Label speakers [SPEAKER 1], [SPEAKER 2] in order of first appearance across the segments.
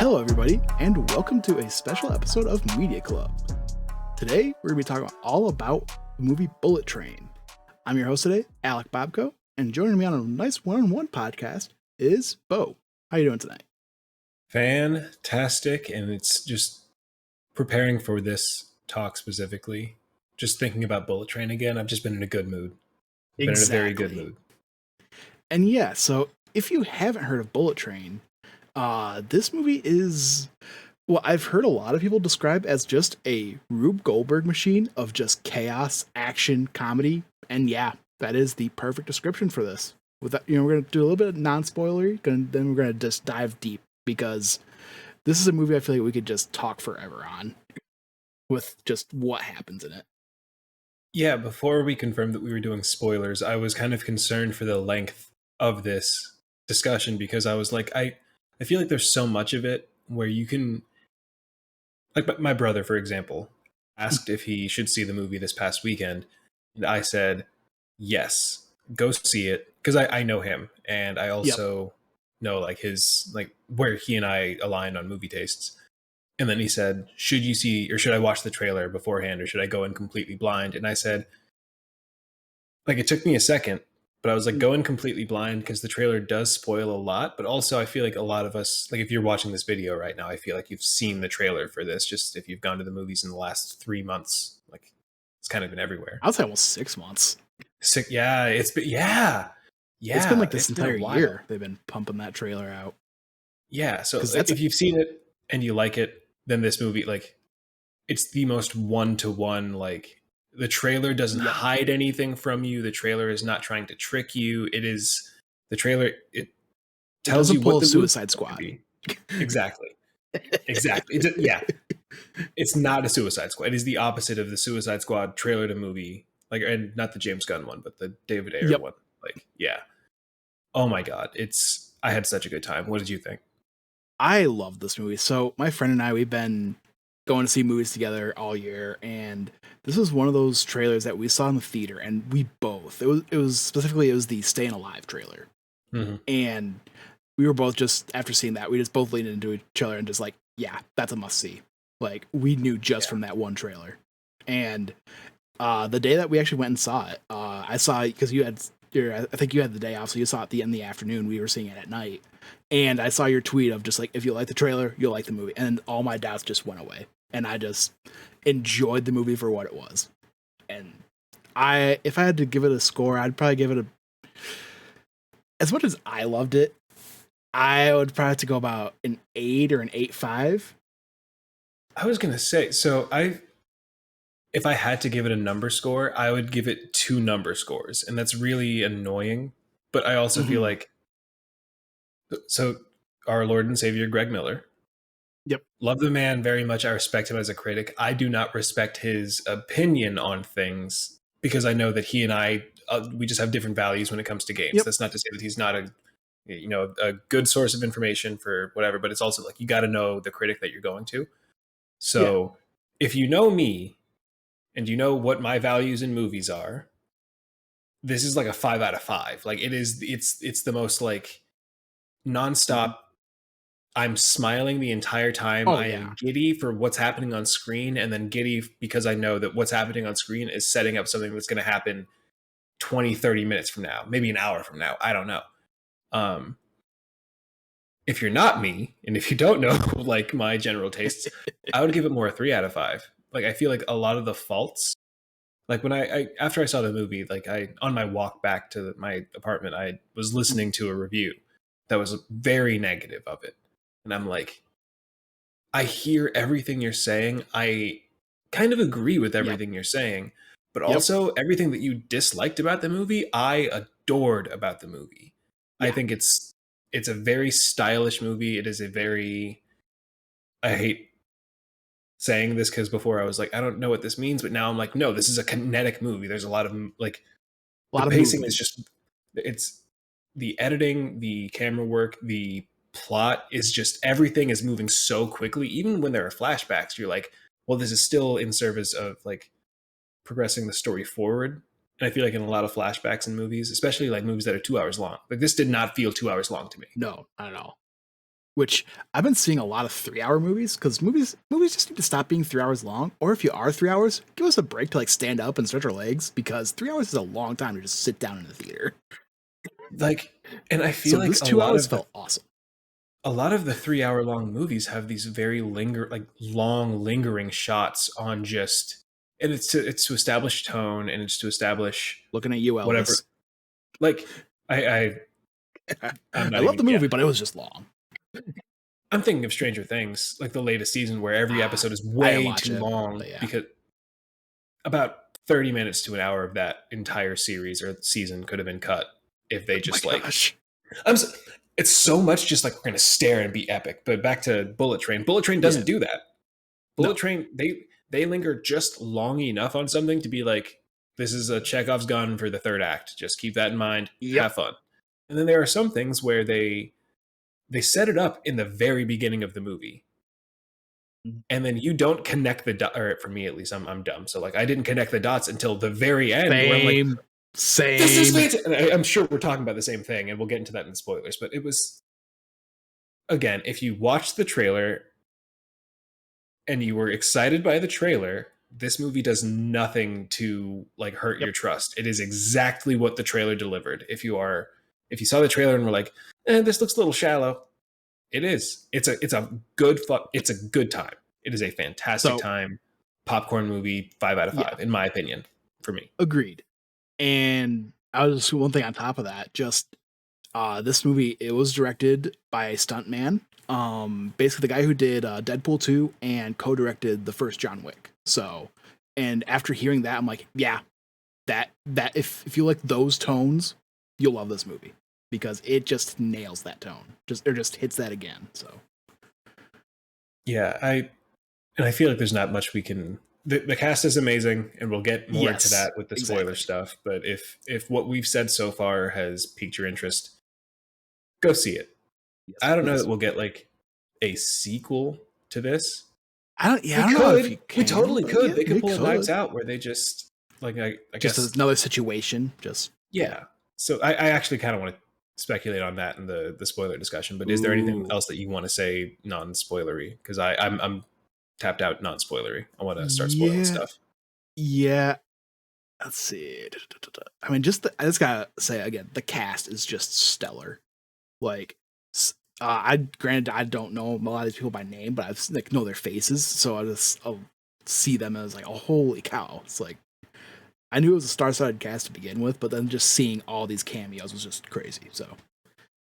[SPEAKER 1] Hello, everybody, and welcome to a special episode of Media Club. Today, we're going to be talking all about the movie Bullet Train. I'm your host today, Alec Bobko, and joining me on a nice one-on-one podcast is Bo. How you doing tonight?
[SPEAKER 2] Fantastic, and it's just preparing for this talk specifically. Just thinking about Bullet Train again, I've just been in a good mood. Been in a very good mood.
[SPEAKER 1] And yeah, so if you haven't heard of Bullet Train, this movie is what I've heard a lot of people describe as just a Rube Goldberg machine of just chaos, action, comedy, and yeah, that is the perfect description for this. With that, we're gonna do a little bit of non-spoilery, then we're gonna just dive deep because this is a movie I feel like we could just talk forever on with just what happens in it.
[SPEAKER 2] Yeah, before we confirmed that we were doing spoilers, I was kind of concerned for the length of this discussion because I was like, I feel like there's so much of it where you can, like my brother, for example, asked if he should see the movie this past weekend. And I said, yes, go see it. Because I know him. And I also know like his, like where he and I align on movie tastes. And then he said, should you see, or should I watch the trailer beforehand, or should I go in completely blind? And I said, like, it took me a second, but I was like, go in completely blind because the trailer does spoil a lot. But also, I feel like a lot of us, like, if you're watching this video right now, I feel like you've seen the trailer for this. Just if you've gone to the movies in the last 3 months, like, it's kind of been everywhere.
[SPEAKER 1] I'd say almost 6 months.
[SPEAKER 2] Yeah, it's been, yeah.
[SPEAKER 1] It's been like this entire year they've been pumping that trailer out.
[SPEAKER 2] Yeah, so if you've seen it and you like it, then this movie, like, it's the most one-to-one, like, the trailer doesn't hide anything from you. The trailer is not trying to trick you. It is the trailer. It tells you what the
[SPEAKER 1] Suicide Squad.
[SPEAKER 2] Exactly. Yeah. It's not a Suicide Squad. It is the opposite of the Suicide Squad trailer to movie. Like, and not the James Gunn one, but the David Ayer one. Like, yeah. Oh my God. I had such a good time. What did you think?
[SPEAKER 1] I love this movie. So my friend and I, we've been going to see movies together all year, and this was one of those trailers that we saw in the theater, and we both, it was the Staying Alive trailer.
[SPEAKER 2] Mm-hmm.
[SPEAKER 1] And we were both just, after seeing that, we just both leaned into each other and just like, yeah, that's a must see. Like, we knew just from that one trailer. And the day that we actually went and saw it, I saw it because I think you had the day off, so you saw it in the afternoon. We were seeing it at night. And I saw your tweet of just like, if you like the trailer, you'll like the movie. And all my doubts just went away. And I just enjoyed the movie for what it was. And if I had to give it a score, I'd probably give it as much as I loved it, I would probably have to go about an 8 or an 8.5.
[SPEAKER 2] I was going to say, so if I had to give it a number score, I would give it 2 number scores. And that's really annoying. But I also feel like, so our Lord and Savior, Greg Miller.
[SPEAKER 1] Yep.
[SPEAKER 2] Love the man very much. I respect him as a critic. I do not respect his opinion on things because I know that he and I, we just have different values when it comes to games. Yep. That's not to say that he's not a good source of information for whatever, but it's also like, you got to know the critic that you're going to. So if you know me and you know what my values in movies are, this is like a 5 out of 5. Like it's the most like nonstop. I'm smiling the entire time. I am giddy for what's happening on screen, and then giddy because I know that what's happening on screen is setting up something that's going to happen 20, 30 minutes from now, maybe an hour from now. I don't know. If you're not me, and if you don't know like my general tastes, I would give it more a 3 out of 5. Like, I feel like a lot of the faults, like when I after I saw the movie, like on my walk back to my apartment, I was listening to a review that was very negative of it. And I'm like, I hear everything you're saying. I kind of agree with everything you're saying, but also everything that you disliked about the movie, I adored about the movie. Yeah. I think it's a very stylish movie. It is I hate saying this because before I was like, I don't know what this means, but now I'm like, no, this is a kinetic movie. There's a lot of like, the pacing is just, it's the editing, the camera work, the plot is just, everything is moving so quickly. Even when there are flashbacks, you're like, well, this is still in service of like progressing the story forward. And I feel like in a lot of flashbacks in movies, especially like movies that are 2 hours long, like this did not feel 2 hours long to me.
[SPEAKER 1] No, not at all. which I've been seeing a lot of 3-hour movies because movies just need to stop being 3 hours long. Or if you are 3 hours, give us a break to like stand up and stretch our legs because 3 hours is a long time to just sit down in the theater.
[SPEAKER 2] Like, and I feel
[SPEAKER 1] So
[SPEAKER 2] like
[SPEAKER 1] this 2 hours felt awesome.
[SPEAKER 2] a lot of the 3 hour long movies have these very long lingering shots on just, and it's to establish tone and it's to establish
[SPEAKER 1] Looking at you,
[SPEAKER 2] whatever.
[SPEAKER 1] Elvis.
[SPEAKER 2] Like I I'm
[SPEAKER 1] I
[SPEAKER 2] not
[SPEAKER 1] love
[SPEAKER 2] even,
[SPEAKER 1] the
[SPEAKER 2] yeah.
[SPEAKER 1] movie, but it was just long.
[SPEAKER 2] I'm thinking of Stranger Things, like the latest season where every episode is
[SPEAKER 1] I didn't
[SPEAKER 2] way
[SPEAKER 1] watch
[SPEAKER 2] too
[SPEAKER 1] it,
[SPEAKER 2] long
[SPEAKER 1] but yeah.
[SPEAKER 2] because about 30 minutes to an hour of that entire series or season could have been cut if they just
[SPEAKER 1] gosh.
[SPEAKER 2] it's so much just like we're going to stare and be epic. But back to Bullet Train. Bullet Train doesn't do that. Bullet Train, they linger just long enough on something to be like, this is a Chekhov's gun for the third act. Just keep that in mind. Have fun. And then there are some things where they set it up in the very beginning of the movie. And then you don't connect the dots, or for me at least, I'm dumb. So like I didn't connect the dots until the very end where I'm like, this is fantastic. And I'm sure we're talking about the same thing, and we'll get into that in the spoilers. But it was, again, if you watch the trailer and you were excited by the trailer, this movie does nothing to like hurt your trust. It is exactly what the trailer delivered. If you saw the trailer and were like, this looks a little shallow, it is. It's a good time. It is a fantastic time. Popcorn movie, 5 out of 5, in my opinion, for me.
[SPEAKER 1] Agreed. And I was just one thing on top of that, just this movie, it was directed by a stuntman. Basically the guy who did Deadpool 2 and co-directed the first John Wick. So, and after hearing that, I'm like, yeah, that if you like those tones, you'll love this movie because it just nails that tone. Just hits that again. So,
[SPEAKER 2] yeah, I feel like there's not much we can. The cast is amazing, and we'll get more into that with the spoiler stuff. But if what we've said so far has piqued your interest, go see it. Yes, I don't know that we'll get like a sequel to this.
[SPEAKER 1] I don't know if you can.
[SPEAKER 2] We totally could. They could pull Knives Out where they just like I
[SPEAKER 1] just
[SPEAKER 2] guess
[SPEAKER 1] another situation. Just
[SPEAKER 2] yeah. So I actually kind of want to speculate on that in the spoiler discussion. But is there anything else that you want to say non-spoilery? Because I'm tapped out non-spoilery. I want to start spoiling stuff.
[SPEAKER 1] Yeah. Let's see. I mean, I just gotta say again, the cast is just stellar. Like, I don't know a lot of these people by name, but I like know their faces, so I'll see them as like, oh, holy cow! It's like I knew it was a star-studded cast to begin with, but then just seeing all these cameos was just crazy. So,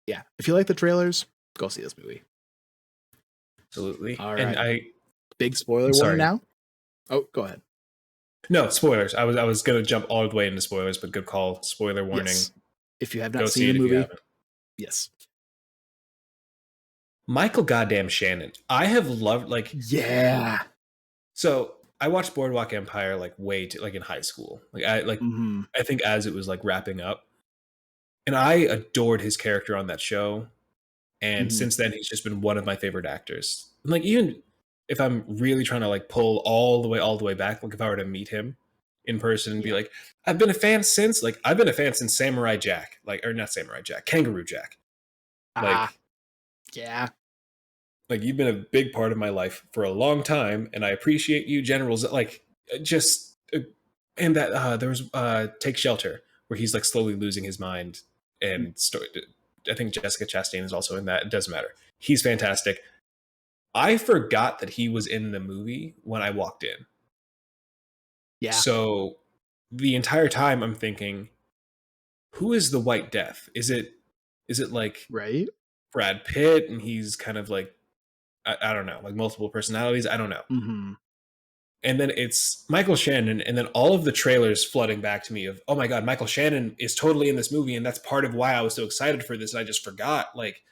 [SPEAKER 1] yeah, if you like the trailers, go see this movie.
[SPEAKER 2] Absolutely.
[SPEAKER 1] All right.
[SPEAKER 2] And
[SPEAKER 1] big spoiler warning now. Oh, go ahead.
[SPEAKER 2] No, spoilers. I was going to jump all the way into spoilers, but good call. Spoiler warning.
[SPEAKER 1] Yes. If you have not seen the movie, yes.
[SPEAKER 2] Michael goddamn Shannon. I have loved
[SPEAKER 1] yeah.
[SPEAKER 2] So I watched Boardwalk Empire like in high school. I think as it was like wrapping up, and I adored his character on that show. And since then, he's just been one of my favorite actors. And like even if I'm really trying to like pull all the way back, like if I were to meet him in person and be like, I've been a fan since Samurai Jack, or not Samurai Jack, Kangaroo Jack.
[SPEAKER 1] Yeah. Like
[SPEAKER 2] you've been a big part of my life for a long time, and I appreciate you, Generals. And that there was Take Shelter, where he's like slowly losing his mind, and I think Jessica Chastain is also in that. It doesn't matter. He's fantastic. I forgot that he was in the movie when I walked in.
[SPEAKER 1] Yeah.
[SPEAKER 2] So the entire time I'm thinking, who is the White Death? Is it like
[SPEAKER 1] right?
[SPEAKER 2] Brad Pitt, and he's kind of like I don't know, like multiple personalities. I don't know.
[SPEAKER 1] Mm-hmm.
[SPEAKER 2] And then it's Michael Shannon, and then all of the trailers flooding back to me of, oh my God, Michael Shannon is totally in this movie, and that's part of why I was so excited for this, and I just forgot. Like,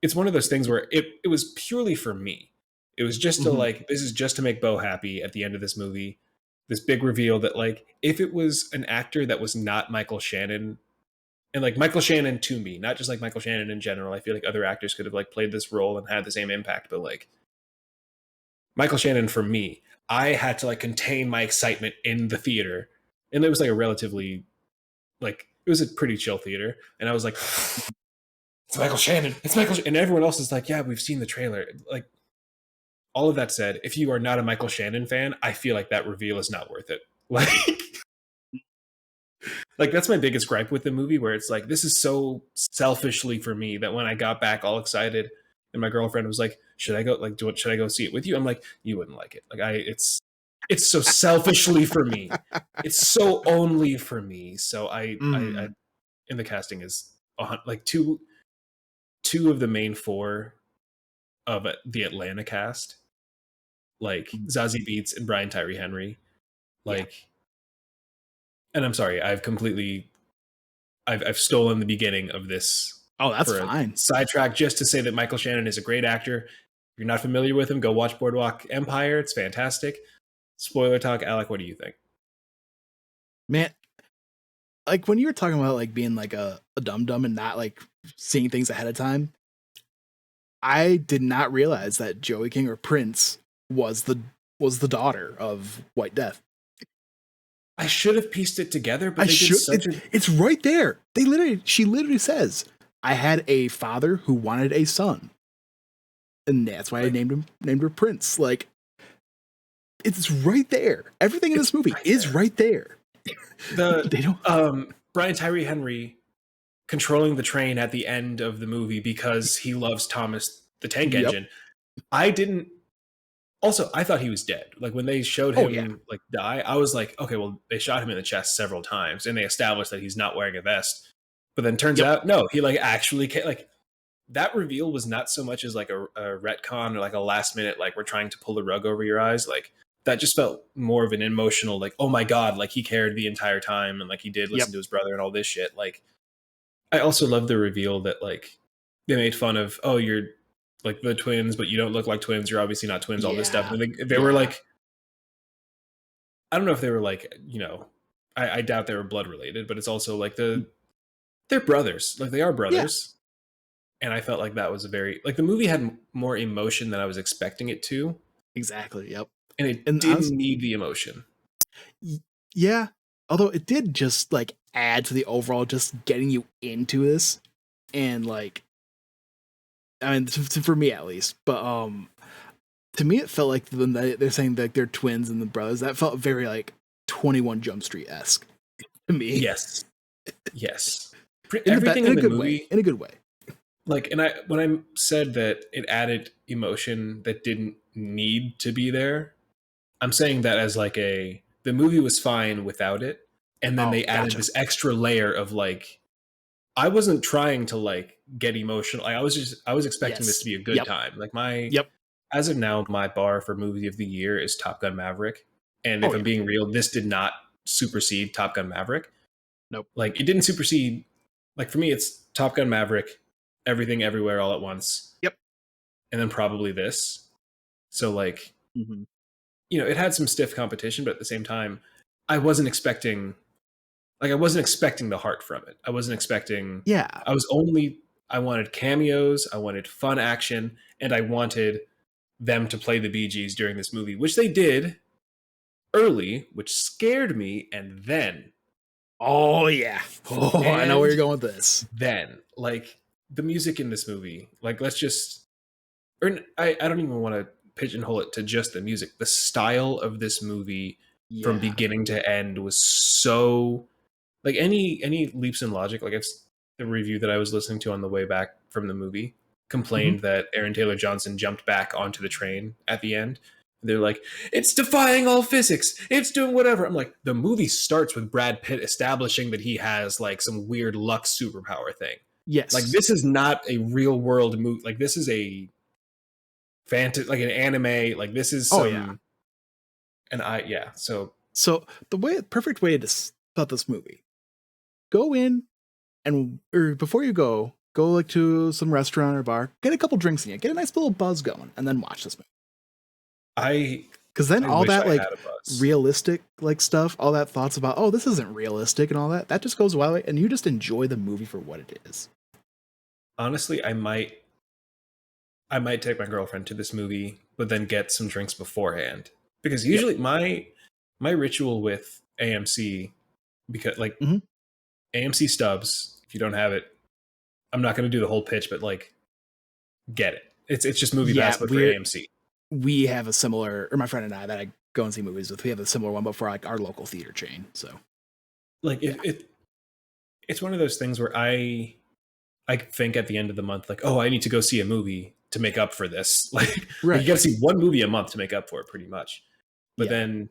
[SPEAKER 2] it's one of those things where it was purely for me. It was just to like, this is just to make Bo happy at the end of this movie. This big reveal that like, if it was an actor that was not Michael Shannon, and like Michael Shannon to me, not just like Michael Shannon in general, I feel like other actors could have like played this role and had the same impact, but like Michael Shannon for me, I had to like contain my excitement in the theater. And it was like a relatively, like, it was a pretty chill theater. And I was like, it's Michael Shannon. It's Michael, and everyone else is like, yeah, we've seen the trailer. Like, all of that said, if you are not a Michael Shannon fan, I feel like that reveal is not worth it. Like that's my biggest gripe with the movie, where it's like, this is so selfishly for me that when I got back all excited, and my girlfriend was like, "Should I go? Like, should I go see it with you?" I'm like, "You wouldn't like it. Like, it's so selfishly for me. It's so only for me." So I in the casting is like two of the main four of the Atlanta cast, like Zazie Beetz and Brian Tyree Henry, like, and I'm sorry, I've stolen the beginning of this.
[SPEAKER 1] Oh, that's fine.
[SPEAKER 2] Sidetrack just to say that Michael Shannon is a great actor. If you're not familiar with him, go watch Boardwalk Empire. It's fantastic. Spoiler talk, Alec, what do you think?
[SPEAKER 1] Man, like when you were talking about like being like a dum-dum and not like seeing things ahead of time, I did not realize that Joey King or Prince was the daughter of White Death.
[SPEAKER 2] I should have pieced it together, but
[SPEAKER 1] it's right there. She literally says, "I had a father who wanted a son," and that's why I named her Prince. Like, it's right there. Everything in this movie is right there.
[SPEAKER 2] Brian Tyree Henry controlling the train at the end of the movie because he loves Thomas the Tank Engine. I thought he was dead. Like when they showed him like die, I was like, okay, well, they shot him in the chest several times and they established that he's not wearing a vest. But then turns out, no, he like actually like that reveal was not so much as like a retcon or like a last minute, like we're trying to pull the rug over your eyes. Like that just felt more of an emotional, like, oh my God, like he cared the entire time and like he did listen to his brother and all this shit. Like I also love the reveal that like they made fun of, oh, you're like the twins, but you don't look like twins. You're obviously not twins, all this stuff. And they were like, I don't know if they were like, you know, I doubt they were blood related, but it's also like they're brothers. Like they are brothers. Yeah. And I felt like that was a very, like the movie had more emotion than I was expecting it to.
[SPEAKER 1] Exactly. Yep.
[SPEAKER 2] And it didn't need the emotion.
[SPEAKER 1] Yeah. Although it did just like add to the overall, just getting you into this. And like, I mean, for me at least, but to me it felt like when they're saying that they're twins and the brothers, that felt very like 21 Jump Street-esque to me.
[SPEAKER 2] Yes. Everything in the movie
[SPEAKER 1] in a good way.
[SPEAKER 2] Like, and when I said that it added emotion that didn't need to be there, I'm saying that as like the movie was fine without it, and then they added this extra layer of like, I wasn't trying to like get emotional. I was expecting this to be a good time. Like as of now, my bar for movie of the year is Top Gun Maverick. And if I'm being real, this did not supersede Top Gun Maverick.
[SPEAKER 1] Nope. Like
[SPEAKER 2] it didn't supersede, like for me, it's Top Gun Maverick, Everything Everywhere All at Once.
[SPEAKER 1] Yep.
[SPEAKER 2] And then probably this. So like, you know, it had some stiff competition, but at the same time, I wasn't expecting the heart from it. I wasn't expecting.
[SPEAKER 1] Yeah.
[SPEAKER 2] I wanted cameos. I wanted fun action, and I wanted them to play the Bee Gees during this movie, which they did early, which scared me. And then,
[SPEAKER 1] I know where you're going with this.
[SPEAKER 2] Then, like the music in this movie, like I don't even want to pigeonhole it to just the music. The style of this movie from beginning to end was so. Like any leaps in logic, like the review that I was listening to on the way back from the movie complained that Aaron Taylor Johnson jumped back onto the train at the end. They're like, it's defying all physics. It's doing whatever. I'm like, the movie starts with Brad Pitt establishing that he has like some weird luck superpower thing.
[SPEAKER 1] Yes.
[SPEAKER 2] Like this is not a real world movie. Like this is a fantasy, like an anime. Like this is some. And So
[SPEAKER 1] the perfect way to start this movie. Go in or before you go like to some restaurant or bar, get a couple drinks in you, get a nice little buzz going, and then watch this movie. Because then all that like realistic like stuff, all that thoughts about, oh, this isn't realistic and all that just goes away, and you just enjoy the movie for what it is.
[SPEAKER 2] Honestly, I might take my girlfriend to this movie, but then get some drinks beforehand. Because usually my ritual with AMC, because like AMC Stubs, if you don't have it, I'm not going to do the whole pitch, but like, get it. It's just movie pass, but for AMC.
[SPEAKER 1] We have a similar, or my friend and I that I go and see movies with, we have a similar one, but for like our local theater chain. So,
[SPEAKER 2] like, it's one of those things where I think at the end of the month, like, oh, I need to go see a movie to make up for this. Like,
[SPEAKER 1] right.
[SPEAKER 2] you got to see one movie a month to make up for it, pretty much. But then,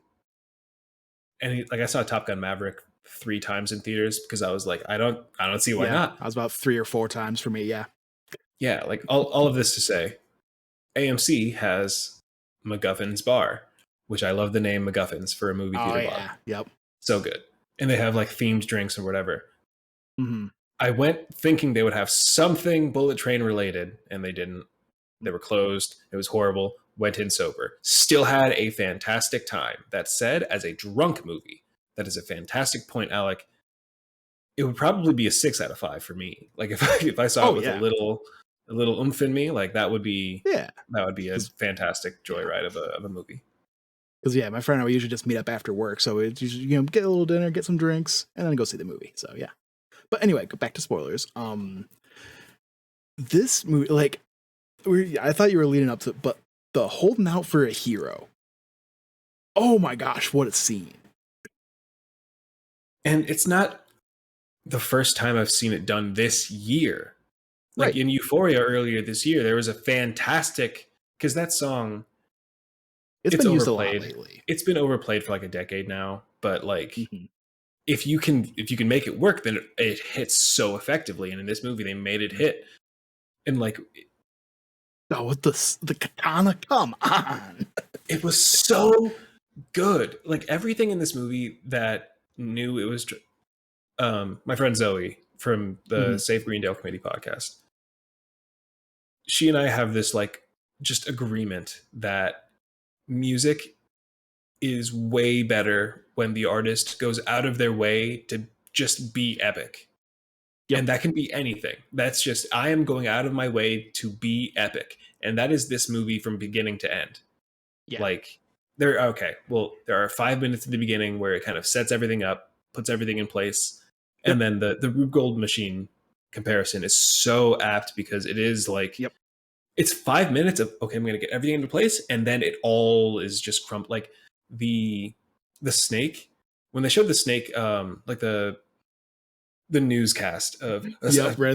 [SPEAKER 2] and like, I saw Top Gun Maverick 3 times in theaters because I was like, I don't see why not.
[SPEAKER 1] I was about 3 or 4 times for me.
[SPEAKER 2] Yeah, like all of this to say, AMC has MacGuffin's Bar, which I love the name MacGuffins for a movie theater bar.
[SPEAKER 1] Yep.
[SPEAKER 2] So good. And they have like themed drinks or whatever.
[SPEAKER 1] Mm-hmm.
[SPEAKER 2] I went thinking they would have something Bullet Train related, and they didn't. They were closed. It was horrible. Went in sober. Still had a fantastic time. That said, as a drunk movie, that is a fantastic point, Alec. It would probably be a 6 out of 5 for me. Like if I saw it with a little oomph in me, like that would be a fantastic joyride of a movie.
[SPEAKER 1] Because my friend and I usually just meet up after work, so it's usually get a little dinner, get some drinks, and then go see the movie. So yeah. But anyway, go back to spoilers. This movie, like, I thought you were leading up to, but the holding out for a hero. Oh my gosh, what a scene!
[SPEAKER 2] And it's not the first time I've seen it done this year. Like in Euphoria earlier this year, there was a fantastic, because that song, it's been used overplayed. A lot lately. It's been overplayed for like a decade now, but like if you can make it work, then it hits so effectively. And in this movie, they made it hit. And like,
[SPEAKER 1] with the katana, come on!
[SPEAKER 2] It was so good. Like everything in this movie that knew it was. My friend Zoe from the Safe Greendale Committee podcast, she and I have this like just agreement that music is way better when the artist goes out of their way to just be epic. Yep. And that can be anything. That's just, I am going out of my way to be epic. And that is this movie from beginning to end. Yeah. Like there are 5 minutes at the beginning where it kind of sets everything up, puts everything in place. And then the Rube Gold machine comparison is so apt because it is like, it's 5 minutes of, okay, I'm going to get everything into place. And then it all is just like the snake, when they showed the snake, like the newscast of a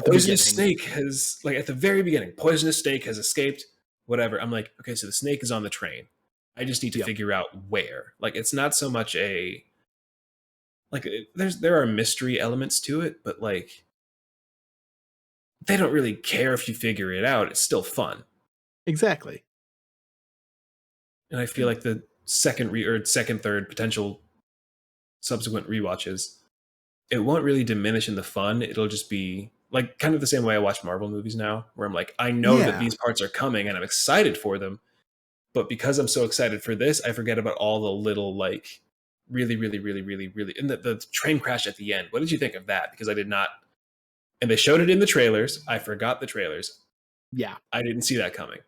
[SPEAKER 2] poisonous snake has, like at the very beginning, poisonous snake has escaped, whatever. I'm like, okay, so the snake is on the train. I just need to figure out where. Like, it's not so much there are mystery elements to it, but like they don't really care if you figure it out. It's still fun.
[SPEAKER 1] Exactly.
[SPEAKER 2] And I feel like the third potential subsequent rewatches, it won't really diminish in the fun. It'll just be like kind of the same way I watch Marvel movies now, where I'm like, I know that these parts are coming and I'm excited for them. But because I'm so excited for this, I forget about all the little like really, really, really, really, really, and the train crash at the end. What did you think of that? Because I did not, and they showed it in the trailers. I forgot the trailers.
[SPEAKER 1] Yeah,
[SPEAKER 2] I didn't see that coming.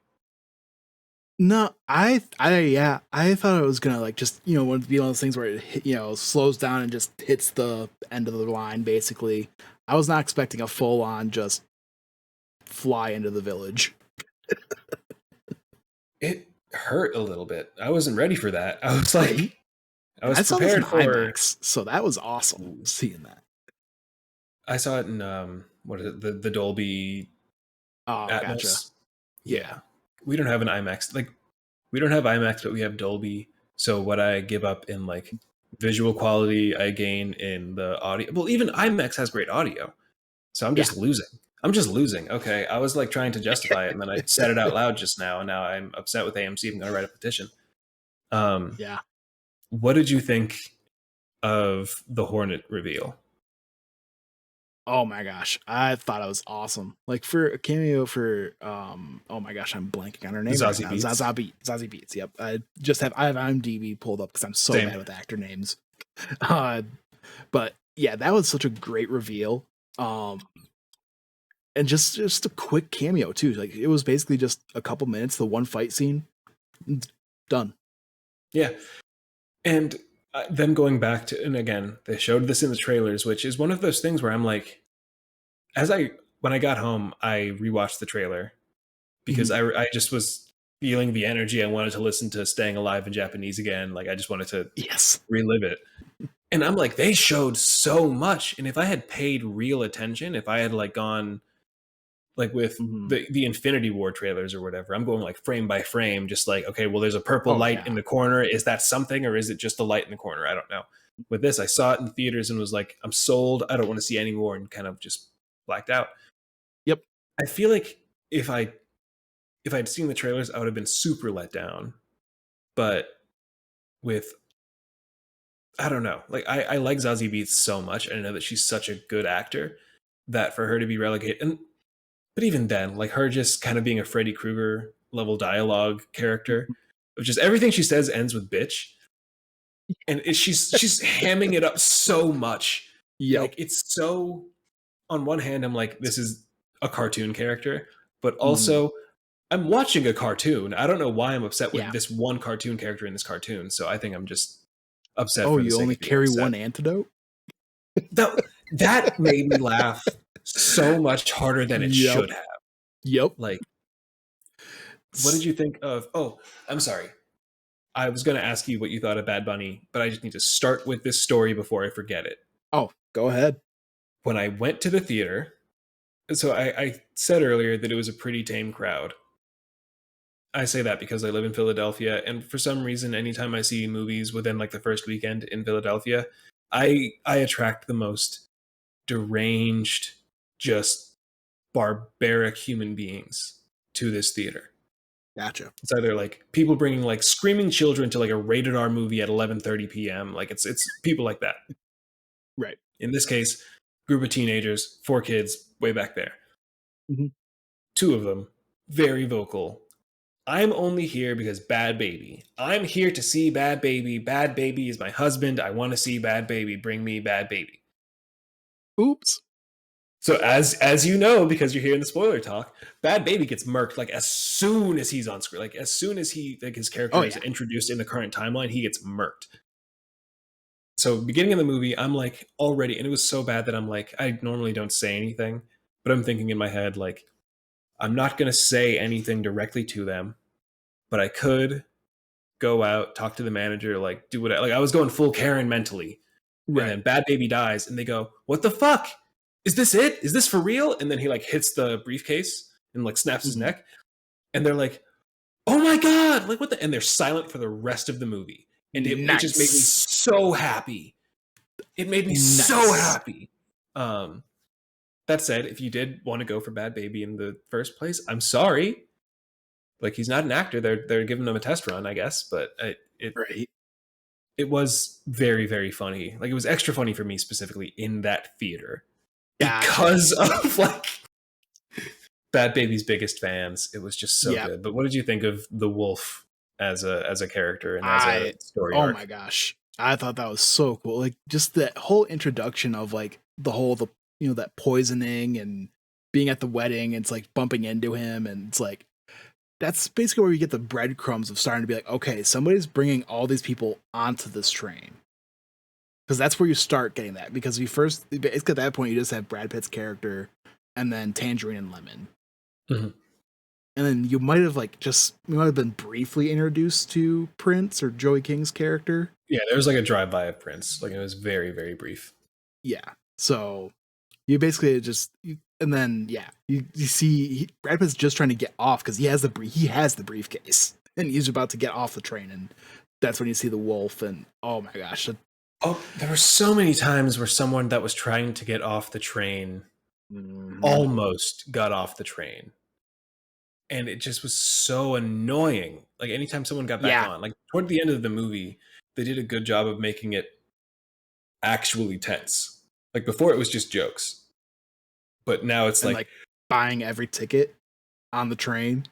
[SPEAKER 1] No, I thought it was gonna like just be one of those things where it slows down and just hits the end of the line. Basically, I was not expecting a full on just fly into the village.
[SPEAKER 2] It hurt a little bit. I wasn't ready for that. I was like. I was prepared for
[SPEAKER 1] IMAX, so that was awesome seeing that.
[SPEAKER 2] I saw it in what is it, the Dolby Atmos.
[SPEAKER 1] Gotcha.
[SPEAKER 2] Yeah. We don't have an IMAX. Like we don't have IMAX, but we have Dolby. So what I give up in like visual quality, I gain in the audio. Well, even IMAX has great audio. So I'm just losing. Okay. I was like trying to justify it, and then I said it out loud just now, and now I'm upset with AMC. I'm gonna write a petition.
[SPEAKER 1] Yeah.
[SPEAKER 2] What did you think of the Hornet reveal?
[SPEAKER 1] Oh my gosh, I thought it was awesome. Like for a cameo for oh my gosh, I'm blanking on her name.
[SPEAKER 2] Zazie Beetz.
[SPEAKER 1] Zazie Beetz. Yep. I have IMDb pulled up because I'm so bad with actor names. But yeah, that was such a great reveal. And just a quick cameo too. Like it was basically just a couple minutes, the one fight scene, done.
[SPEAKER 2] Yeah. And them going back to, and again, they showed this in the trailers, which is one of those things where I'm like, as I when I got home, I rewatched the trailer because
[SPEAKER 1] Mhm.
[SPEAKER 2] I just was feeling the energy. I wanted to listen to Staying Alive in Japanese again. Like I just wanted to
[SPEAKER 1] Yes.
[SPEAKER 2] relive it. And I'm like, they showed so much. And if I had paid real attention, if I had like gone like with
[SPEAKER 1] Mhm.
[SPEAKER 2] the Infinity War trailers or whatever, I'm going like frame by frame, just like, okay, well, there's a purple
[SPEAKER 1] Oh
[SPEAKER 2] light
[SPEAKER 1] yeah.
[SPEAKER 2] in the corner. Is that something or is it just a light in the corner? I don't know. With this, I saw it in theaters and was like, I'm sold. I don't want to see any more, and kind of just blacked out.
[SPEAKER 1] Yep.
[SPEAKER 2] I feel like if I'd seen the trailers, I would have been super let down. But with I don't know, like I like Zazie Beetz so much, and I know that she's such a good actor that for her to be relegated, and but even then, like her just kind of being a Freddy Krueger level dialogue character, which is everything she says ends with bitch, and she's hamming it up so much,
[SPEAKER 1] Yep.
[SPEAKER 2] like it's so. On one hand, I'm like, this is a cartoon character, but
[SPEAKER 1] Mhm.
[SPEAKER 2] also I'm watching a cartoon. I don't know why I'm upset with
[SPEAKER 1] Yeah.
[SPEAKER 2] this one cartoon character in this cartoon. So I think I'm just upset
[SPEAKER 1] Oh,
[SPEAKER 2] for the
[SPEAKER 1] you
[SPEAKER 2] sake
[SPEAKER 1] only
[SPEAKER 2] of being
[SPEAKER 1] carry
[SPEAKER 2] upset.
[SPEAKER 1] one antidote?
[SPEAKER 2] That that made me laugh so much harder than it
[SPEAKER 1] Yep.
[SPEAKER 2] should have.
[SPEAKER 1] Yep.
[SPEAKER 2] Like, what did you think of? Oh, I'm sorry. I was going to ask you what you thought of Bad Bunny, but I just need to start with this story before I forget it.
[SPEAKER 1] Oh, go ahead.
[SPEAKER 2] When I went to the theater, so I said earlier that it was a pretty tame crowd. I say that because I live in Philadelphia, and for some reason, anytime I see movies within like the first weekend in Philadelphia, I attract the most deranged, just barbaric human beings to this theater.
[SPEAKER 1] Gotcha.
[SPEAKER 2] It's either like people bringing like screaming children to like a rated R movie at 11:30 p.m. Like it's people like that.
[SPEAKER 1] Right.
[SPEAKER 2] In this case, group of teenagers, 4 kids, way back there.
[SPEAKER 1] Mhm.
[SPEAKER 2] Two of them, very vocal. I'm only here because Bad Baby. I'm here to see Bad Baby. Bad Baby is my husband. I want to see Bad Baby. Bring me Bad Baby.
[SPEAKER 1] Oops.
[SPEAKER 2] So as you know, because you're hearing the spoiler talk, Bad Baby gets murked like as soon as he's on screen. Like as soon as he like his
[SPEAKER 1] Oh
[SPEAKER 2] character is
[SPEAKER 1] yeah.
[SPEAKER 2] introduced in the current timeline, he gets murked. So beginning of the movie, I'm like already, and it was so bad that I'm like, I normally don't say anything, but I'm thinking in my head like, I'm not gonna say anything directly to them, but I could go out, talk to the manager, like do what like I was going full Karen mentally. And
[SPEAKER 1] Right.
[SPEAKER 2] then Bad Baby dies, and they go, "What the fuck? Is this it? Is this for real?" And then he like hits the briefcase and like snaps his
[SPEAKER 1] Mhm.
[SPEAKER 2] neck, and they're like, "Oh my god!" Like what the? And they're silent for the rest of the movie, and it just made me
[SPEAKER 1] Nice.
[SPEAKER 2] so happy. It made me so
[SPEAKER 1] Nice.
[SPEAKER 2] happy. Um, that said, if you did want to go for Bad Baby in the first place, I'm sorry. Like he's not an actor. They're giving him a test run, I guess. But
[SPEAKER 1] Right.
[SPEAKER 2] it was very very funny. Like it was extra funny for me specifically in that theater
[SPEAKER 1] Gotcha.
[SPEAKER 2] because of like Bad Baby's biggest fans. It was just so
[SPEAKER 1] Yep.
[SPEAKER 2] good. But what did you think of the Wolf as a character and as a
[SPEAKER 1] I
[SPEAKER 2] story
[SPEAKER 1] oh my
[SPEAKER 2] arc?
[SPEAKER 1] gosh. I thought that was so cool. Like just that whole introduction of like the that poisoning and being at the wedding, and it's like bumping into him, and it's like that's basically where you get the breadcrumbs of starting to be like, okay, somebody's bringing all these people onto this train. Because that's where you start getting that. Because it's at that point, you just have Brad Pitt's character and then Tangerine and Lemon.
[SPEAKER 2] Mhm.
[SPEAKER 1] And then we might have been briefly introduced to Prince or Joey King's character.
[SPEAKER 2] Yeah, there was like a drive by of Prince. Like it was very very brief.
[SPEAKER 1] Yeah. So you basically and then you see Brad Pitt's just trying to get off because he has the briefcase and he's about to get off the train, and that's when you see the wolf, and oh my gosh.
[SPEAKER 2] Oh, there were so many times where someone that was trying to get off the train
[SPEAKER 1] Mhm.
[SPEAKER 2] almost got off the train. And it just was so annoying. Like anytime someone got back
[SPEAKER 1] Yeah.
[SPEAKER 2] on, like toward the end of the movie, they did a good job of making it actually tense. Like before it was just jokes. But now it's
[SPEAKER 1] And like buying every ticket on the train.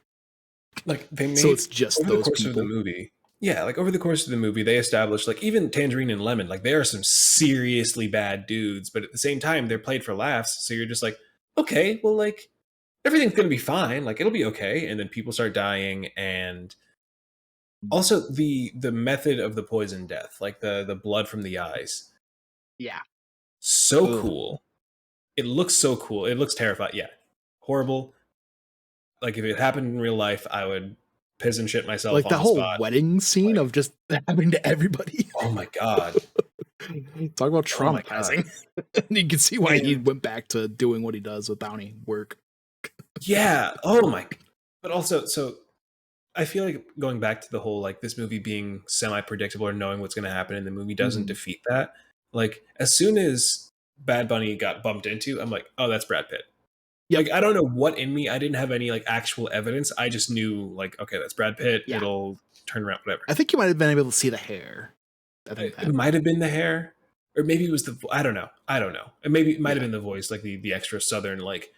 [SPEAKER 2] like they
[SPEAKER 1] So
[SPEAKER 2] made
[SPEAKER 1] it's just
[SPEAKER 2] over the
[SPEAKER 1] those
[SPEAKER 2] course of the
[SPEAKER 1] people.
[SPEAKER 2] movie. Yeah, like over the course of the movie, they established like even Tangerine and Lemon, like they are some seriously bad dudes, but at the same time, they're played for laughs. So you're just like, okay, well, like everything's gonna be fine, like it'll be okay. And then people start dying, and also the method of the poison death, like the blood from the eyes,
[SPEAKER 1] Yeah.
[SPEAKER 2] so
[SPEAKER 1] Ugh.
[SPEAKER 2] cool. it looks so cool. It looks terrifying. Yeah, horrible. Like if it happened in real life, I would piss and shit myself
[SPEAKER 1] Like the
[SPEAKER 2] on the
[SPEAKER 1] whole
[SPEAKER 2] spot.
[SPEAKER 1] wedding scene
[SPEAKER 2] Like,
[SPEAKER 1] of just happening to everybody.
[SPEAKER 2] oh my god.
[SPEAKER 1] Talk about
[SPEAKER 2] Oh my god.
[SPEAKER 1] traumatizing. You can see why he
[SPEAKER 2] And
[SPEAKER 1] went back to doing what he does with bounty work.
[SPEAKER 2] yeah. Oh my. But also, so I feel like going back to the whole like this movie being semi-predictable or knowing what's going to happen in the movie doesn't defeat that. Like as soon as Bad Bunny got bumped into, I'm like, oh, that's Brad Pitt.
[SPEAKER 1] Yep.
[SPEAKER 2] Like I don't know what in me. I didn't have any like actual evidence. I just knew like, okay, that's Brad Pitt.
[SPEAKER 1] Yeah.
[SPEAKER 2] It'll turn around, whatever.
[SPEAKER 1] I think you might have been able to see the hair. I think
[SPEAKER 2] It might have been the hair, or maybe it was the. I don't know. And maybe it might have been the voice, like the extra southern. Like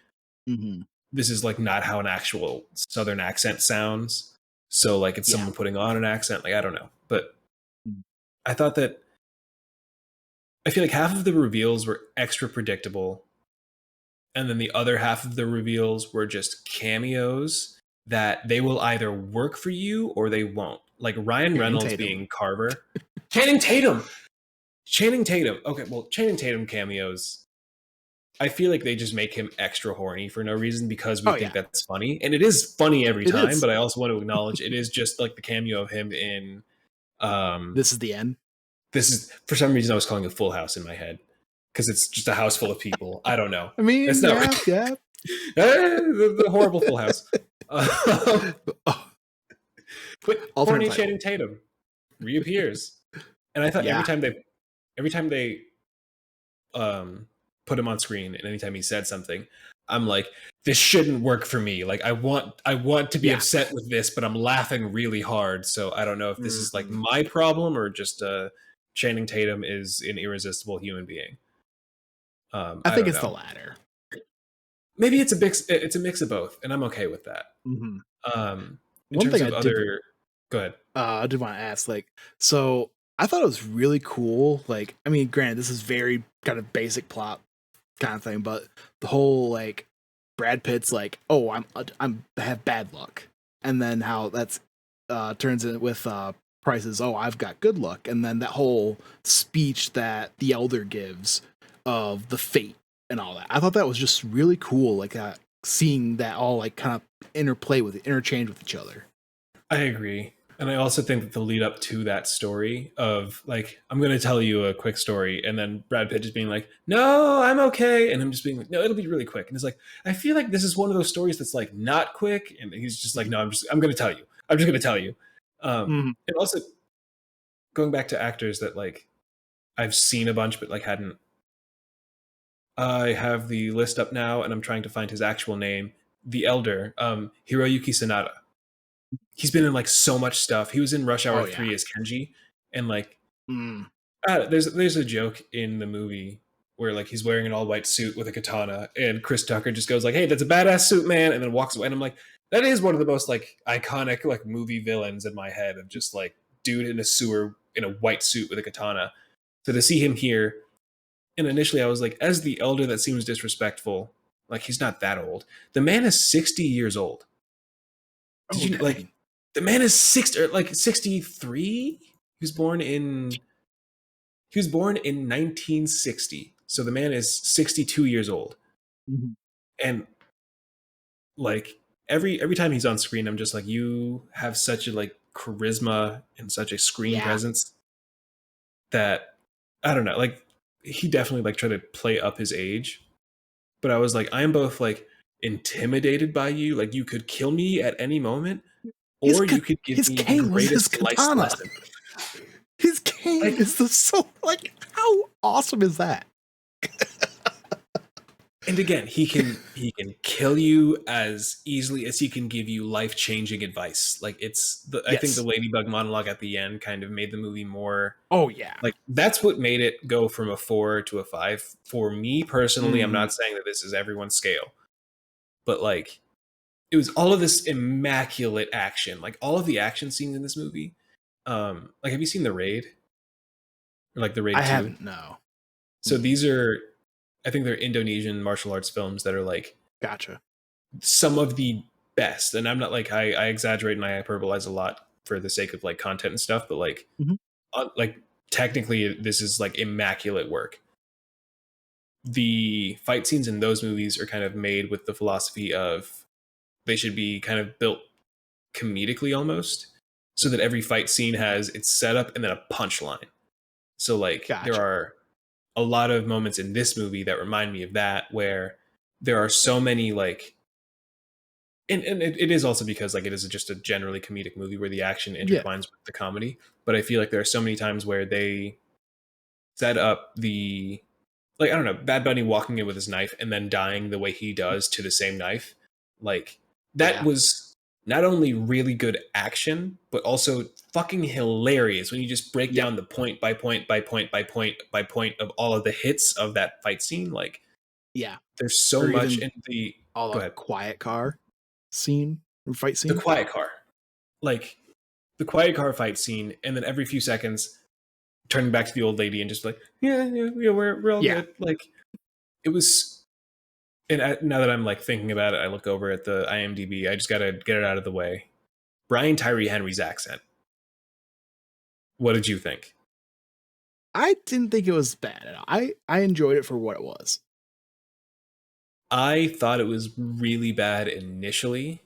[SPEAKER 2] this is like not how an actual southern accent sounds. So like it's someone putting on an accent. Like I don't know, but I thought that. I feel like half of the reveals were extra predictable, and then the other half of the reveals were just cameos that they will either work for you or they won't. Like Ryan Reynolds being Carver. Channing Tatum. Okay, well, Channing Tatum cameos, I feel like they just make him extra horny for no reason because we think that's funny. And it is funny every time, but I also want to acknowledge it is just like the cameo of him in
[SPEAKER 1] This Is the End.
[SPEAKER 2] This is, for some reason I was calling it Full House in my head because it's just a house full of people. I don't know.
[SPEAKER 1] I mean,
[SPEAKER 2] it's not the horrible Full House. But horny Channing Tatum reappears. And I thought every time they put him on screen and anytime he said something, I'm like, this shouldn't work for me. Like I want to be upset with this, but I'm laughing really hard. So I don't know if this is like my problem or just Channing Tatum is an irresistible human being.
[SPEAKER 1] I think it's the latter.
[SPEAKER 2] Maybe it's a mix of both, and I'm okay with that. In terms of other, go ahead.
[SPEAKER 1] I did want to ask, like, so I thought it was really cool. Like, I mean, granted, this is very kind of basic plot kind of thing, but the whole like Brad Pitt's like, oh, I have bad luck, and then how that's turns in with Price's, oh, I've got good luck, and then that whole speech that the elder gives of the fate and all that. I thought that was just really cool, like seeing that all like kind of interchange with each other.
[SPEAKER 2] I agree. And I also think that the lead up to that story of like, I'm going to tell you a quick story. And then Brad Pitt just being like, no, I'm okay. And I'm just being like, no, it'll be really quick. And it's like, I feel like this is one of those stories that's like not quick. And he's just like, no, I'm going to tell you. I'm just going to tell you. And also going back to actors that like I've seen a bunch, but like hadn't. I have the list up now and I'm trying to find his actual name. The Elder, Hiroyuki Sanada. He's been in like so much stuff. He was in Rush Hour 3 as Kenji, and like there's a joke in the movie where like he's wearing an all white suit with a katana, and Chris Tucker just goes like, "Hey, that's a badass suit, man," and then walks away. And I'm like, that is one of the most like iconic like movie villains in my head of just like dude in a sewer in a white suit with a katana. So to see him here, and initially I was like, as the Elder, that seems disrespectful. Like he's not that old. The man is 60 years old. Did you like the man is 63? He was born in 1960. So the man is 62 years old. And like every time he's on screen, I'm just like, you have such a like charisma and such a screen presence that I don't know, like he definitely like tried to play up his age. But I was like, I'm both like intimidated by you, like you could kill me at any moment, or you could give me the greatest life lesson.
[SPEAKER 1] His cane like, is so like, how awesome is that?
[SPEAKER 2] And again, he can kill you as easily as he can give you life-changing advice. Like it's I think the Ladybug monologue at the end kind of made the movie more.
[SPEAKER 1] Oh yeah,
[SPEAKER 2] like that's what made it go from a 4 to a 5 for me personally. I'm not saying that this is everyone's scale, but like it was all of this immaculate action, like all of the action scenes in this movie. Like have you seen The Raid? Or like The Raid 2?
[SPEAKER 1] I haven't, no.
[SPEAKER 2] So these are, I think they're Indonesian martial arts films that are like
[SPEAKER 1] gotcha,
[SPEAKER 2] some of the best. And I'm not like I exaggerate and I hyperbolize a lot for the sake of like content and stuff, but like like technically this is like immaculate work. the fight scenes in those movies are kind of made with the philosophy of they should be kind of built comedically almost, so that every fight scene has its setup and then a punchline. So like there
[SPEAKER 1] Gotcha.
[SPEAKER 2] are a lot of moments in this movie that remind me of that, where there are so many like, and it is also because like it is just a generally comedic movie where the action
[SPEAKER 1] Yeah.
[SPEAKER 2] intertwines with the comedy. But I feel like there are so many times where they set up the, like, I don't know, Bad Bunny walking in with his knife and then dying the way he does to the same knife. Like that
[SPEAKER 1] Yeah.
[SPEAKER 2] was not only really good action, but also fucking hilarious when you just break
[SPEAKER 1] Yep.
[SPEAKER 2] down the point by point by point by point by point of all of the hits of that fight scene. Like
[SPEAKER 1] Yeah.
[SPEAKER 2] there's so
[SPEAKER 1] Or
[SPEAKER 2] much
[SPEAKER 1] even
[SPEAKER 2] in the,
[SPEAKER 1] all
[SPEAKER 2] go
[SPEAKER 1] the
[SPEAKER 2] ahead,
[SPEAKER 1] quiet car scene or fight
[SPEAKER 2] the
[SPEAKER 1] scene.
[SPEAKER 2] quiet car. Like the quiet car fight scene, and then every few seconds turning back to the old lady and just like, yeah, we're all
[SPEAKER 1] Yeah.
[SPEAKER 2] good. Like it was, and now that I'm like thinking about it, I look over at the IMDb. I just gotta get it out of the way. Brian Tyree Henry's accent. What did you think?
[SPEAKER 1] I didn't think it was bad at all. I enjoyed it for what it was.
[SPEAKER 2] I thought it was really bad initially,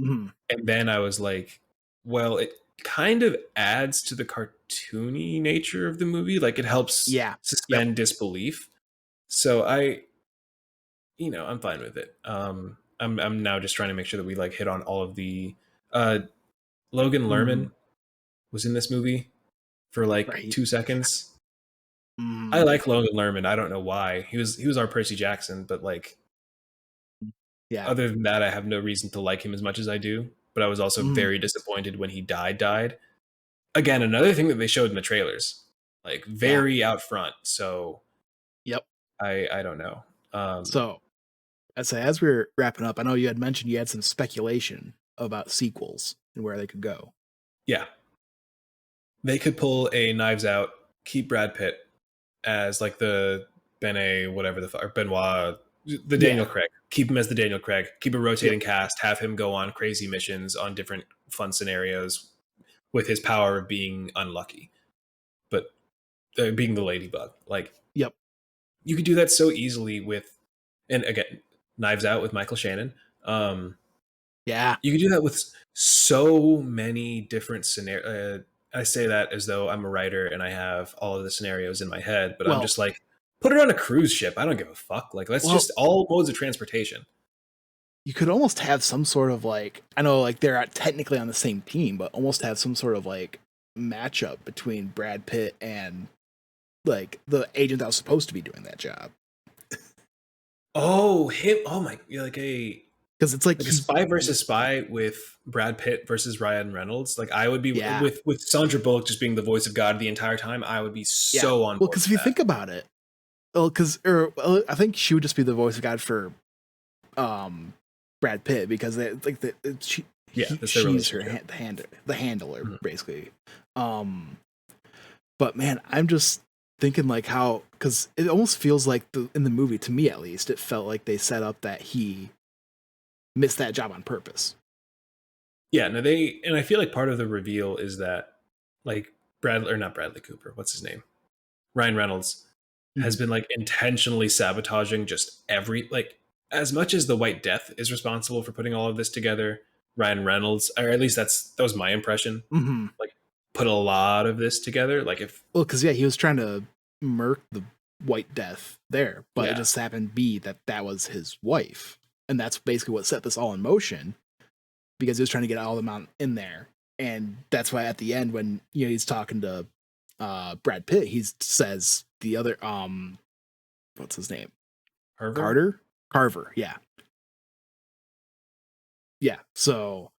[SPEAKER 1] Mhm.
[SPEAKER 2] and then I was like, well, it kind of adds to the cartoony nature of the movie. Like it helps
[SPEAKER 1] Yeah. Yep.
[SPEAKER 2] suspend disbelief. So I'm fine with it. I'm now just trying to make sure that we like hit on all of the. Uh, Logan
[SPEAKER 1] Mm.
[SPEAKER 2] Lerman was in this movie for like
[SPEAKER 1] Right.
[SPEAKER 2] 2 seconds. I
[SPEAKER 1] Mm.
[SPEAKER 2] like Logan Lerman. I don't know why. He was our Percy Jackson, but like
[SPEAKER 1] Yeah.
[SPEAKER 2] other than that, I have no reason to like him as much as I do. But I was also
[SPEAKER 1] Mm.
[SPEAKER 2] very disappointed when he died. Again, another thing that they showed in the trailers, like
[SPEAKER 1] Yeah.
[SPEAKER 2] very out front. So
[SPEAKER 1] Yep.
[SPEAKER 2] I don't know.
[SPEAKER 1] So I'd say as we we're wrapping up, I know you had mentioned you had some speculation about sequels and where they could go.
[SPEAKER 2] Yeah, they could pull a Knives Out, keep Brad Pitt as like the Bene whatever or Benoit, the
[SPEAKER 1] Yeah.
[SPEAKER 2] Daniel Craig. Keep him as the Daniel Craig. Keep a
[SPEAKER 1] Yep.
[SPEAKER 2] rotating cast. Have him go on crazy missions on different fun scenarios with his power of being unlucky, but being the ladybug. Like
[SPEAKER 1] Yep.
[SPEAKER 2] you could do that so easily with, and again, Knives Out with Michael Shannon.
[SPEAKER 1] Yeah.
[SPEAKER 2] You could do that with so many different scenarios. I say that as though I'm a writer and I have all of the scenarios in my head, but I'm
[SPEAKER 1] Well,
[SPEAKER 2] just like, put it on a cruise ship. I don't give a fuck. Like, let's
[SPEAKER 1] well,
[SPEAKER 2] just all modes of transportation.
[SPEAKER 1] you could almost have some sort of like, I know like they're not technically on the same team, but almost have some sort of like matchup between Brad Pitt and like the agent that was supposed to be doing that job.
[SPEAKER 2] Oh, him! Oh my, like
[SPEAKER 1] Because it's like
[SPEAKER 2] a spy versus spy with Brad Pitt versus Ryan Reynolds. Like I would be
[SPEAKER 1] yeah,
[SPEAKER 2] with Sandra Bullock just being the voice of God the entire time. I would be
[SPEAKER 1] yeah.
[SPEAKER 2] so on
[SPEAKER 1] Well,
[SPEAKER 2] board
[SPEAKER 1] because if
[SPEAKER 2] with
[SPEAKER 1] you
[SPEAKER 2] that.
[SPEAKER 1] think about it, well, I think she would just be the voice of God for um Brad Pitt because they like
[SPEAKER 2] Yeah, that's their
[SPEAKER 1] she's her
[SPEAKER 2] relationship.
[SPEAKER 1] the handler
[SPEAKER 2] Mhm.
[SPEAKER 1] basically. But man, I'm just thinking like how because it almost feels like in the movie to me at least it felt like they set up that he missed that job on purpose.
[SPEAKER 2] Yeah, no, and I feel like part of the reveal is that like not Bradley Cooper, what's his name? Ryan Reynolds has
[SPEAKER 1] Mhm.
[SPEAKER 2] been like intentionally sabotaging just every like as much as the White Death is responsible for putting all of this together, Ryan Reynolds, or at least that was my impression,
[SPEAKER 1] Mhm.
[SPEAKER 2] like put a lot of this together. Like if
[SPEAKER 1] Well, because yeah, he was trying to murk the White Death there, but it
[SPEAKER 2] yeah.
[SPEAKER 1] just happened to be that that was his wife, and that's basically what set this all in motion because he was trying to get all the amount in there, and that's why at the end when he's talking to Brad Pitt, he says the other what's his name,
[SPEAKER 2] Herver?
[SPEAKER 1] Carver, yeah, yeah. So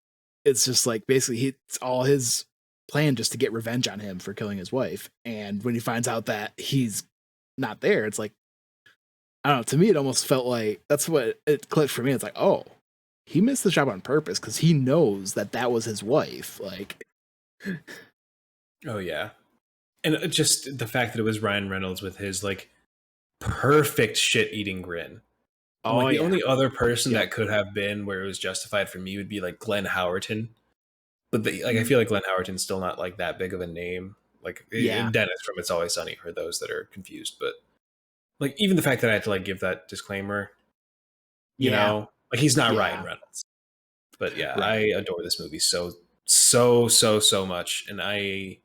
[SPEAKER 1] it's just like basically it's all his plan just to get revenge on him for killing his wife, and when he finds out that he's not there, it's like I don't know. To me, it almost felt like that's what it clicked for me. It's like, oh, he missed the job on purpose because he knows that that was his wife. Like,
[SPEAKER 2] Oh yeah. And just the fact that it was Ryan Reynolds with his like perfect shit eating grin. I'm
[SPEAKER 1] oh
[SPEAKER 2] like the
[SPEAKER 1] yeah,
[SPEAKER 2] only other person
[SPEAKER 1] yep,
[SPEAKER 2] that could have been where it was justified for me would be like Glenn Howerton. But like I
[SPEAKER 1] mm,
[SPEAKER 2] feel like Glenn Howerton's still not like that big of a name. Like
[SPEAKER 1] yeah,
[SPEAKER 2] Dennis from It's Always Sunny for those that are confused. But Like, even the fact that I had to, like, give that disclaimer, you
[SPEAKER 1] Yeah.
[SPEAKER 2] know, like, he's not
[SPEAKER 1] Yeah.
[SPEAKER 2] Ryan Reynolds. But yeah, I
[SPEAKER 1] Right.
[SPEAKER 2] adore this movie so much, and I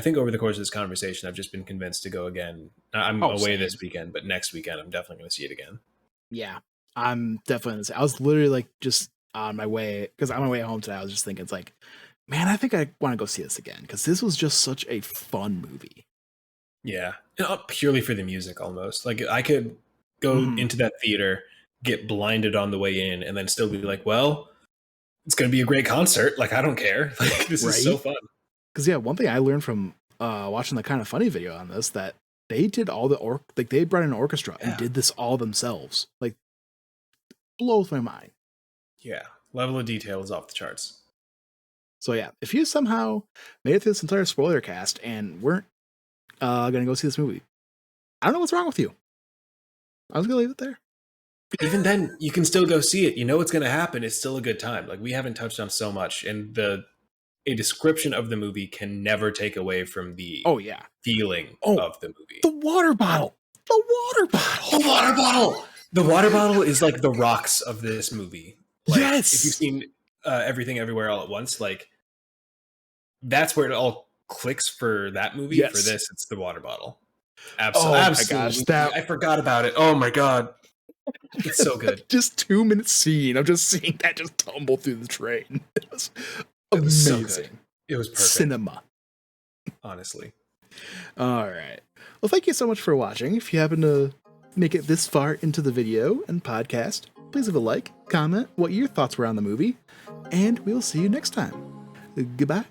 [SPEAKER 2] think over the course of this conversation, I've just been convinced to go again. I'm
[SPEAKER 1] Oh,
[SPEAKER 2] away
[SPEAKER 1] same.
[SPEAKER 2] this weekend, but next weekend I'm definitely going to see it again.
[SPEAKER 1] Yeah. I'm definitely the same. I was literally like just on my way because on my way home today. I was just thinking, it's like, man, I think I want to go see this again because this was just such a fun movie.
[SPEAKER 2] Yeah, and, purely for the music, almost. Like, I could go into that theater, get blinded on the way in, and then still be like, well, it's going to be a great concert. Like, I don't care. Like, this is so fun.
[SPEAKER 1] Because yeah, one thing I learned from watching the Kind of Funny video on this, that they did all the like they brought in an orchestra and did this all themselves. Like, blows my mind.
[SPEAKER 2] Yeah, level of detail is off the charts.
[SPEAKER 1] So yeah, if you somehow made it through this entire spoiler cast and weren't gonna go see this movie, I don't know what's wrong with you. I was gonna leave it there.
[SPEAKER 2] Even then, you can still go see it. You know what's going to happen. It's still a good time. Like, we haven't touched on so much, and a description of the movie can never take away from the feeling of the movie.
[SPEAKER 1] The water bottle. The water bottle.
[SPEAKER 2] The water bottle. The water bottle is like the rocks of this movie. Like,
[SPEAKER 1] yes.
[SPEAKER 2] If you've seen Everything Everywhere All at Once, like, that's where it all clicks for that movie.
[SPEAKER 1] Yes.
[SPEAKER 2] For this, it's the water bottle. Absolutely.
[SPEAKER 1] Oh my gosh,
[SPEAKER 2] I forgot about it. Oh my God. It's so good.
[SPEAKER 1] Just 2 minutes scene of just seeing that just tumble through the train. It was amazing.
[SPEAKER 2] So good. It was perfect.
[SPEAKER 1] Cinema.
[SPEAKER 2] Honestly.
[SPEAKER 1] All right. Well, thank you so much for watching. If you happen to make it this far into the video and podcast, please leave a like, comment what your thoughts were on the movie, and we'll see you next time. Goodbye.